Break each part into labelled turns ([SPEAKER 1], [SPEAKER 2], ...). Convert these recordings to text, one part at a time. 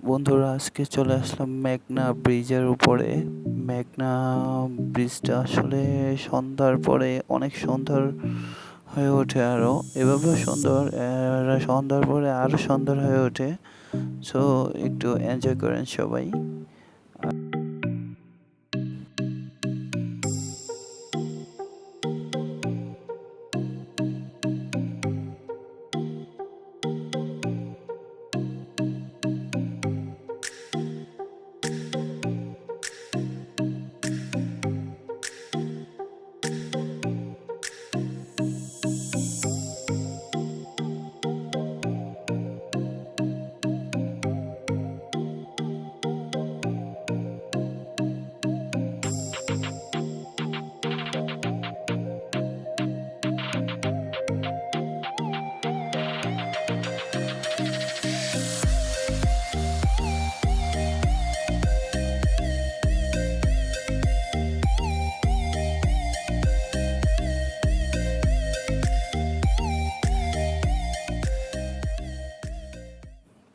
[SPEAKER 1] বন্ধুরা আজকে চলে আসলাম মেঘনা ব্রিজের উপরে। মেঘনা ব্রিজটা আসলে সন্ধ্যার পরে অনেক সুন্দর হয়ে ওঠে, আরও এভাবেও সুন্দর, সন্ধ্যার পরে আরও সুন্দর হয়ে ওঠে। সো একটু এনজয় করেন সবাই।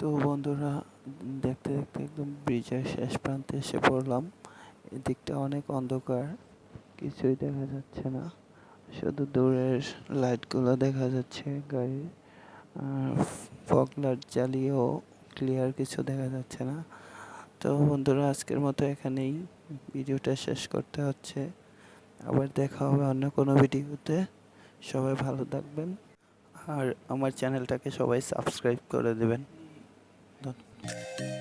[SPEAKER 1] তো বন্ধুরা, দেখতে দেখতে একদম ব্রিজের শেষ প্রান্তে এসে পড়লাম। এদিকটা অনেক অন্ধকার, কিছুই দেখা যাচ্ছে না, শুধু দূরের লাইটগুলো দেখা যাচ্ছে গাড়ির। আর ফগ লাইট জ্বালিয়েও ক্লিয়ার কিছু দেখা যাচ্ছে না। তো বন্ধুরা, আজকের মতো এখানেই ভিডিওটা শেষ করতে হচ্ছে। আবার দেখা হবে অন্য কোনো ভিডিওতে। সবাই ভালো থাকবেন, আর আমার চ্যানেলটাকে সবাই সাবস্ক্রাইব করে দেবেন। ধন্যবাদ।